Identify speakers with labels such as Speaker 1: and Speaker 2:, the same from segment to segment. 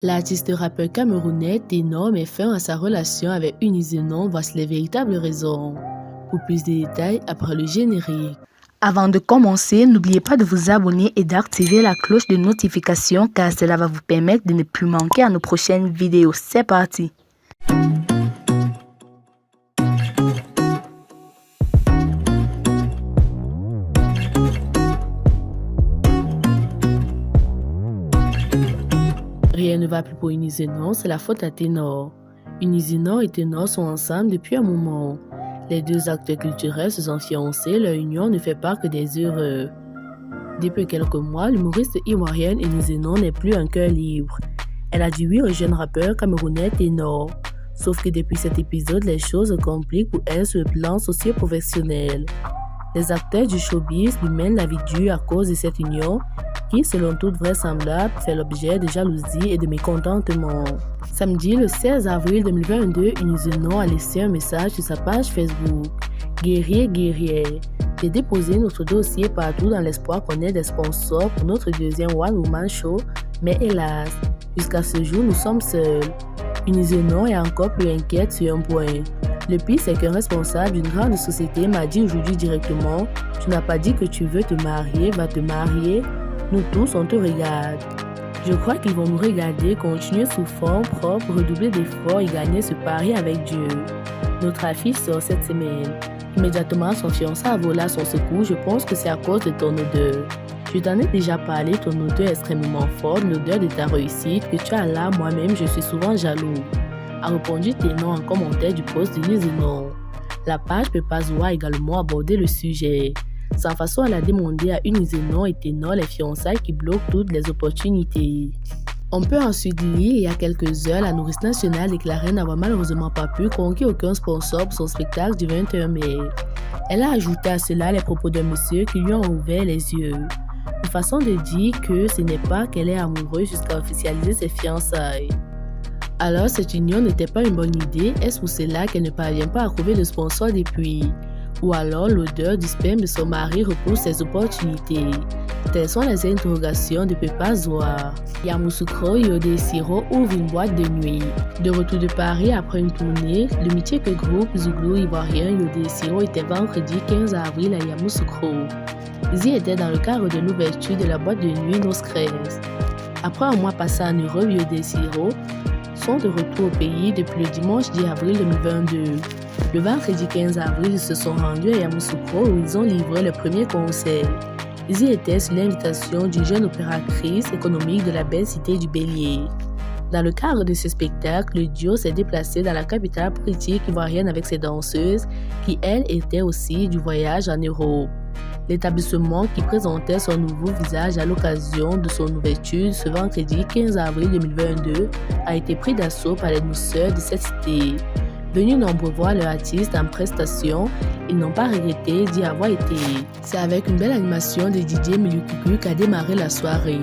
Speaker 1: L'artiste rappeur camerounais Ténor met fin à sa relation avec Unizenon. Voici les véritables raisons. Pour plus de détails, après le générique.
Speaker 2: Avant de commencer, n'oubliez pas de vous abonner et d'activer la cloche de notification car cela va vous permettre de ne plus manquer à nos prochaines vidéos. C'est parti!
Speaker 1: Rien ne va plus pour Unizenon, c'est la faute à Ténor. Unizenon et Ténor sont ensemble depuis un moment. Les deux acteurs culturels se sont fiancés, leur union ne fait pas que des heureux. Depuis quelques mois, l'humoriste ivoirienne Unizenon n'est plus un cœur libre. Elle a dit oui au jeune rappeur camerounais Ténor. Sauf que depuis cet épisode, les choses se compliquent pour elle sur le plan socio-professionnel. Les acteurs du showbiz lui mènent la vie dure à cause de cette union qui, selon toute vraisemblance, fait l'objet de jalousie et de mécontentement. Samedi, le 16 avril 2022, Unizenon a laissé un message sur sa page Facebook. « Guerrier, j'ai déposé notre dossier partout dans l'espoir qu'on ait des sponsors pour notre deuxième One Woman Show, mais hélas, jusqu'à ce jour, nous sommes seuls. » Unizenon est encore plus inquiète sur un point. Le pire, c'est qu'un responsable d'une grande société m'a dit aujourd'hui directement « Tu n'as pas dit que tu veux te marier, va te marier. Nous tous, on te regarde. » Je crois qu'ils vont nous regarder, continuer sous forme propre, redoubler d'efforts et gagner ce pari avec Dieu. Notre affiche sort cette semaine. Immédiatement, son fiancé a volé à son secours. Je pense que c'est à cause de ton odeur. Je t'en ai déjà parlé, ton odeur est extrêmement forte, l'odeur de ta réussite que tu as là, moi-même, je suis souvent jaloux. A répondu Ténor en commentaire du post d'Unizenon. La page Pepazoa a également abordé le sujet. Sans façon, elle a demandé à Unizenon et Ténor les fiançailles qui bloquent toutes les opportunités. On peut ensuite lire, il y a quelques heures, la nourrice nationale déclarait n'avoir malheureusement pas pu conquérir aucun sponsor pour son spectacle du 21 mai. Elle a ajouté à cela les propos d'un monsieur qui lui ont ouvert les yeux. Une façon de dire que ce n'est pas qu'elle est amoureuse jusqu'à officialiser ses fiançailles. Alors, cette union n'était pas une bonne idée, est-ce pour cela qu'elle ne parvient pas à trouver de sponsor depuis? Ou alors l'odeur du sperme de son mari repousse ses opportunités? Telles sont les interrogations de Pepazoa. Yamoussoukro Yodé Siro ouvre une boîte de nuit. De retour de Paris après une tournée, le mythique groupe Zouglou ivoirien Yodé Siro était vendredi 15 avril à Yamoussoukro. Ils y étaient dans le cadre de l'ouverture de la boîte de nuit Noscres. Après un mois passé en Europe, Yodé Siro sont de retour au pays depuis le dimanche 10 avril 2022. Le vendredi 15 avril, ils se sont rendus à Yamoussoukro où ils ont livré le premier concert. Ils y étaient sur l'invitation d'une jeune opératrice économique de la belle cité du Bélier. Dans le cadre de ce spectacle, le duo s'est déplacé dans la capitale politique ivoirienne avec ses danseuses qui, elles, étaient aussi du voyage en Europe. L'établissement qui présentait son nouveau visage à l'occasion de son ouverture ce vendredi 15 avril 2022 a été pris d'assaut par les douceurs de cette cité. Venus nombreux voir leur artiste en prestation, ils n'ont pas regretté d'y avoir été. C'est avec une belle animation de DJ Melukuku qu'a démarré la soirée.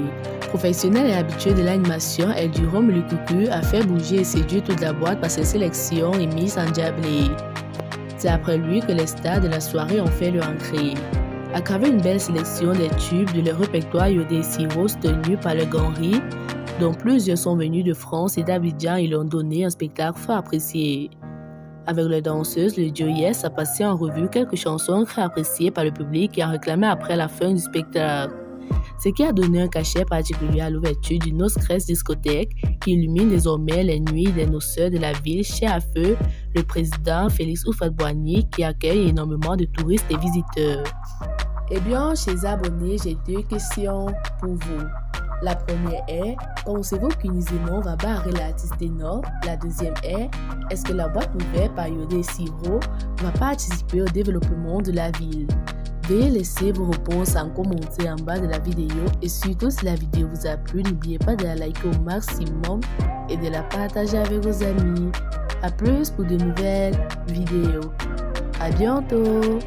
Speaker 1: Professionnel et habitué de l'animation, El Duro Melukuku a fait bouger et séduire toute la boîte par ses sélections et mises endiablées. C'est après lui que les stars de la soirée ont fait leur entrée. À travers une belle sélection des tubes de leur répertoire Yodé Siro tenus par le Ganri, dont plusieurs sont venus de France et d'Abidjan, ils ont donné un spectacle fort apprécié. Avec les danseuses, le duo Yes a passé en revue quelques chansons très appréciées par le public et a réclamé après la fin du spectacle. Ce qui a donné un cachet particulier à l'ouverture du Noscres discothèque qui illumine désormais les nuits des noceurs de la ville chez à feu le président Félix Houphouët-Boigny qui accueille énormément de touristes et visiteurs. Eh bien, chers abonnés, j'ai deux questions pour vous. La première est, pensez-vous qu'Unizenon va barrer l'artiste Ténor? La deuxième est, est-ce que la boîte ouverte par Yodé Siro va participer au développement de la ville? Veuillez laisser vos réponses en commentaire en bas de la vidéo et surtout si la vidéo vous a plu, n'oubliez pas de la liker au maximum et de la partager avec vos amis. A plus pour de nouvelles vidéos. À bientôt!